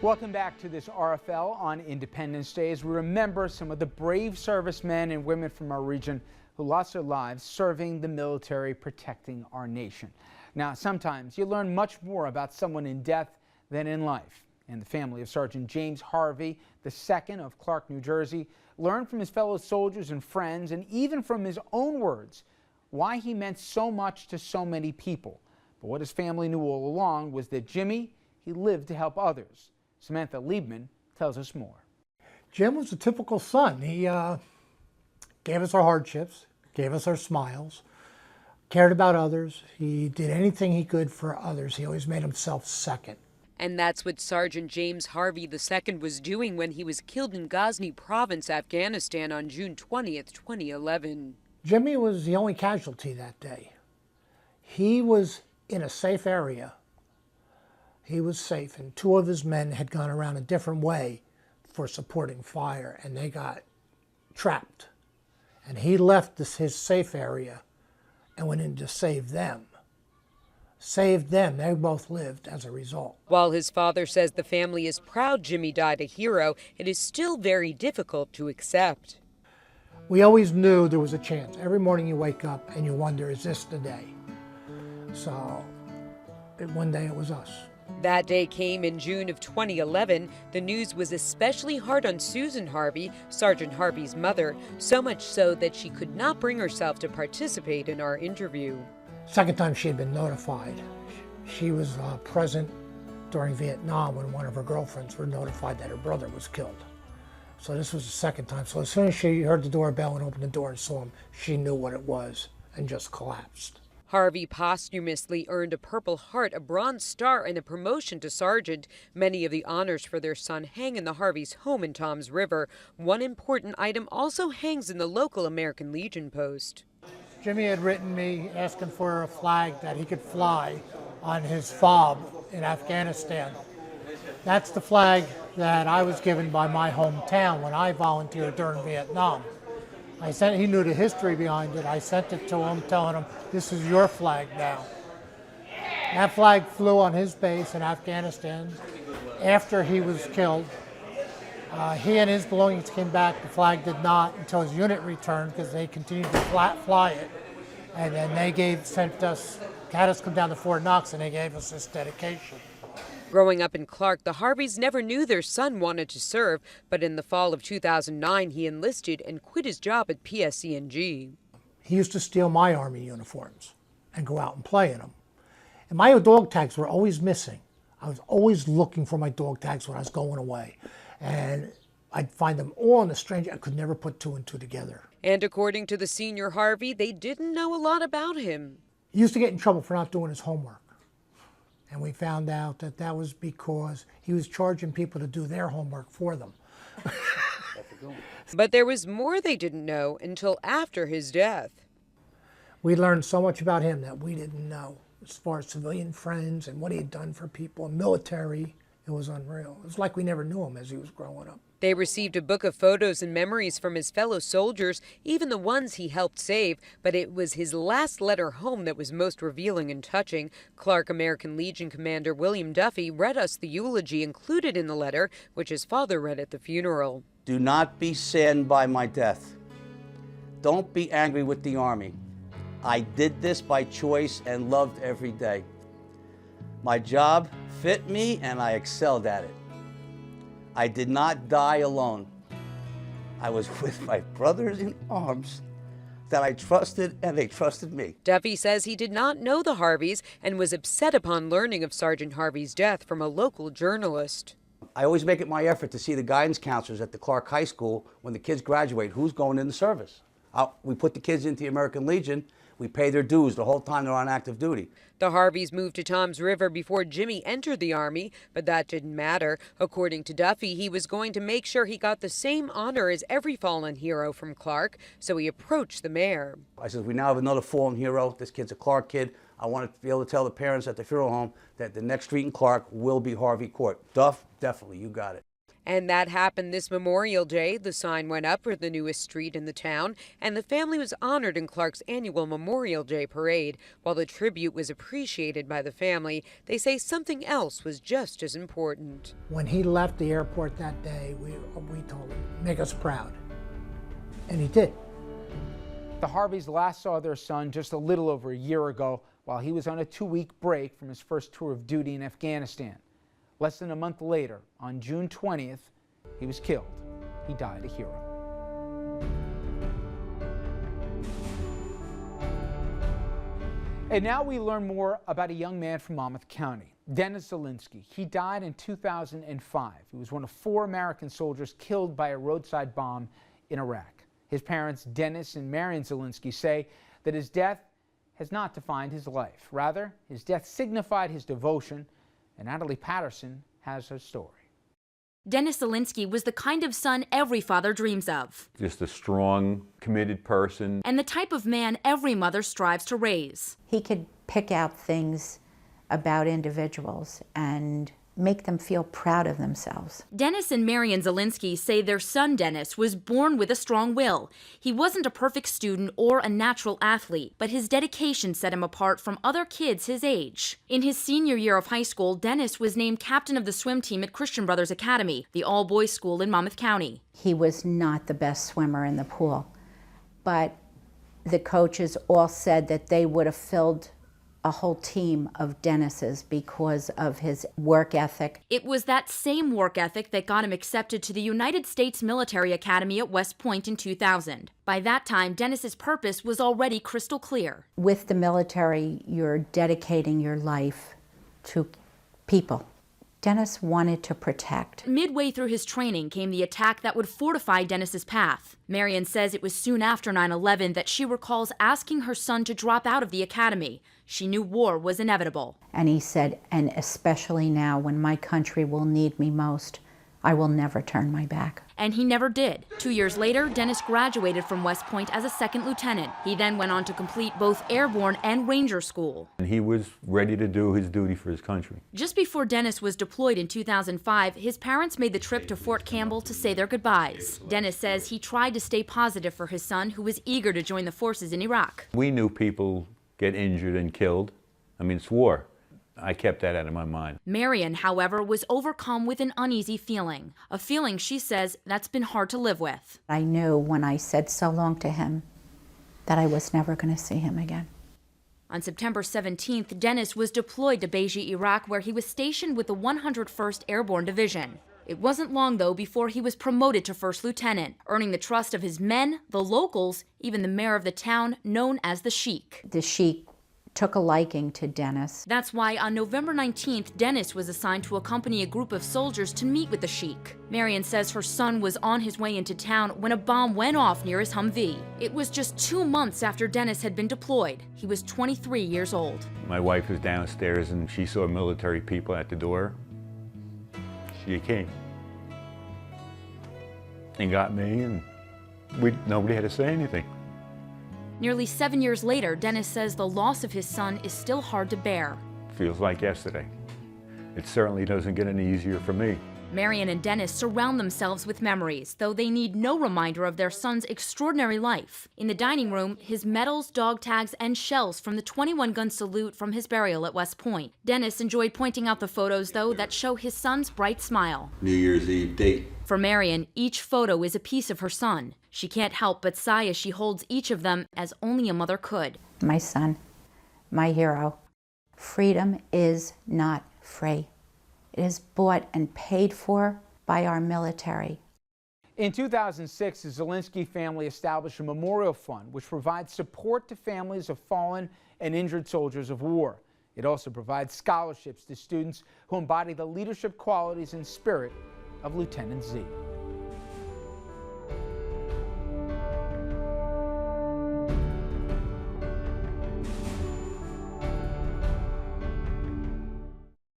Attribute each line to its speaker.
Speaker 1: Welcome back to this RFL on Independence Day as we remember some of the brave servicemen and women from our region who lost their lives serving the military, protecting our nation. Now, sometimes you learn much more about someone in death than in life. And the family of Sergeant James Harvey, II of Clark, New Jersey, learned from his fellow soldiers and friends, and even from his own words, why he meant so much to so many people. But what his family knew all along was that Jimmy, he lived to help others. Samantha Liebman tells us more.
Speaker 2: Jim was a typical son. He gave us our hardships, gave us our smiles, cared about others. He did anything he could for others. He always made himself second.
Speaker 3: And that's what Sergeant James Harvey II was doing when he was killed in Ghazni Province, Afghanistan on June 20th, 2011.
Speaker 2: Jimmy was the only casualty that day. He was in a safe area. He was safe, and two of his men had gone around a different way for supporting fire, and they got trapped. And he left his safe area and went in to save them. Saved them. They both lived as a result.
Speaker 3: While his father says the family is proud Jimmy died a hero, it is still very difficult to accept.
Speaker 2: We always knew there was a chance. Every morning you wake up and you wonder, is this the day? So one day it was us.
Speaker 3: That day came in June of 2011. The news was especially hard on Susan Harvey, Sergeant Harvey's mother, so much so that she could not bring herself to participate in our interview.
Speaker 2: Second time she had been notified. She was present during Vietnam when one of her girlfriends were notified that her brother was killed. So this was the second time. So as soon as she heard the doorbell and opened the door and saw him, she knew what it was and just collapsed.
Speaker 3: Harvey posthumously earned a Purple Heart, a Bronze Star, and a promotion to sergeant. Many of the honors for their son hang in the Harveys' home in Toms River. One important item also hangs in the local American Legion post.
Speaker 2: Jimmy had written me asking for a flag that he could fly on his fob in Afghanistan. That's the flag that I was given by my hometown when I volunteered during Vietnam. He knew the history behind it. I sent it to him telling him, this is your flag now. That flag flew on his base in Afghanistan. After he was killed, he and his belongings came back. The flag did not until his unit returned because they continued to fly it. And then they had us come down to Fort Knox and they gave us this dedication.
Speaker 3: Growing up in Clark, the Harveys never knew their son wanted to serve, but in the fall of 2009, he enlisted and quit his job at PSC&G.
Speaker 2: He used to steal my Army uniforms and go out and play in them. And my dog tags were always missing. I was always looking for my dog tags when I was going away. And I'd find them all in a strange, I could never put two and two together.
Speaker 3: And according to the senior Harvey, they didn't know a lot about him.
Speaker 2: He used to get in trouble for not doing his homework. And we found out that that was because he was charging people to do their homework for them.
Speaker 3: But there was more they didn't know until after his death.
Speaker 2: We learned so much about him that we didn't know, as far as civilian friends and what he had done for people, military. It was unreal. It was like we never knew him as he was growing up.
Speaker 3: They received a book of photos and memories from his fellow soldiers, even the ones he helped save, but it was his last letter home that was most revealing and touching. Clark American Legion Commander William Duffy read us the eulogy included in the letter, which his father read at the funeral.
Speaker 4: Do not be saddened by my death. Don't be angry with the Army. I did this by choice and loved every day. My job fit me and I excelled at it. I did not die alone. I was with my brothers in arms that I trusted and they trusted me.
Speaker 3: Duffy says he did not know the Harveys and was upset upon learning of Sergeant Harvey's death from a local journalist.
Speaker 4: I always make it my effort to see the guidance counselors at the Clark High School when the kids graduate, who's going in the service. We put the kids into the American Legion. We pay their dues the whole time they're on active duty.
Speaker 3: The Harveys moved to Toms River before Jimmy entered the Army, but that didn't matter. According to Duffy, he was going to make sure he got the same honor as every fallen hero from Clark, so he approached the mayor.
Speaker 4: I said, we now have another fallen hero. This kid's a Clark kid. I want to be able to tell the parents at the funeral home that the next street in Clark will be Harvey Court. Duff, definitely, you got it.
Speaker 3: And that happened this Memorial Day. The sign went up for the newest street in the town, and the family was honored in Clark's annual Memorial Day parade. While the tribute was appreciated by the family, they say something else was just as important.
Speaker 2: When he left the airport that day, we told him, make us proud. And he did.
Speaker 1: The Harveys last saw their son just a little over a year ago while he was on a 2-week break from his first tour of duty in Afghanistan. Less than a month later, on June 20th, he was killed. He died a hero. And now we learn more about a young man from Monmouth County, Dennis Zilinski. He died in 2005. He was one of 4 American soldiers killed by a roadside bomb in Iraq. His parents, Dennis and Marion Zilinski, say that his death has not defined his life. Rather, his death signified his devotion, and Natalie Patterson has her story.
Speaker 5: Dennis Zilinski was the kind of son every father dreams of.
Speaker 6: Just a strong, committed person.
Speaker 5: And the type of man every mother strives to raise.
Speaker 7: He could pick out things about individuals and make them feel proud of themselves.
Speaker 5: Dennis and Marion Zilinski say their son Dennis was born with a strong will. He wasn't a perfect student or a natural athlete, but his dedication set him apart from other kids his age. In his senior year of high school, Dennis was named captain of the swim team at Christian Brothers Academy, the all-boys school in Monmouth County.
Speaker 7: He was not the best swimmer in the pool, but the coaches all said that they would have filled a whole team of Dennis's because of his work ethic.
Speaker 5: It was that same work ethic that got him accepted to the United States Military Academy at West Point in 2000. By that time, Dennis's purpose was already crystal clear.
Speaker 7: With the military, you're dedicating your life to people. Dennis wanted to protect.
Speaker 5: Midway through his training came the attack that would fortify Dennis's path. Marion says it was soon after 9/11 that she recalls asking her son to drop out of the academy. She knew war was inevitable.
Speaker 7: And he said, and especially now when my country will need me most, I will never turn my back.
Speaker 5: And he never did. 2 years later, Dennis graduated from West Point as a second lieutenant. He then went on to complete both airborne and ranger school.
Speaker 6: And he was ready to do his duty for his country.
Speaker 5: Just before Dennis was deployed in 2005, his parents made the trip to Fort Campbell to say their goodbyes. Dennis says he tried to stay positive for his son, who was eager to join the forces in Iraq.
Speaker 6: We knew people get injured and killed. I mean, it's war. I kept that out of my mind.
Speaker 5: Marion, however, was overcome with an uneasy feeling. A feeling she says that's been hard to live with.
Speaker 7: I knew when I said so long to him that I was never going to see him again.
Speaker 5: On September 17th, Dennis was deployed to Beji, Iraq, where he was stationed with the 101st Airborne Division. It wasn't long, though, before he was promoted to first lieutenant, earning the trust of his men, the locals, even the mayor of the town, known as the Sheik.
Speaker 7: The Sheik took a liking to Dennis.
Speaker 5: That's why on November 19th, Dennis was assigned to accompany a group of soldiers to meet with the Sheik. Marion says her son was on his way into town when a bomb went off near his Humvee. It was just 2 months after Dennis had been deployed. He was 23 years old.
Speaker 6: My wife was downstairs and she saw military people at the door. She came and got me, and nobody had to say anything.
Speaker 5: Nearly 7 years later, Dennis says the loss of his son is still hard to bear.
Speaker 6: Feels like yesterday. It certainly doesn't get any easier for me.
Speaker 5: Marion and Dennis surround themselves with memories, though they need no reminder of their son's extraordinary life. In the dining room, his medals, dog tags, and shells from the 21-gun salute from his burial at West Point. Dennis enjoyed pointing out the photos, though, that show his son's bright smile.
Speaker 8: New Year's Eve date.
Speaker 5: For Marion, each photo is a piece of her son. She can't help but sigh as she holds each of them as only a mother could.
Speaker 7: My son, my hero. Freedom is not free. It is bought and paid for by our military.
Speaker 1: In 2006, the Zilinski family established a memorial fund which provides support to families of fallen and injured soldiers of war. It also provides scholarships to students who embody the leadership qualities and spirit of Lieutenant Z.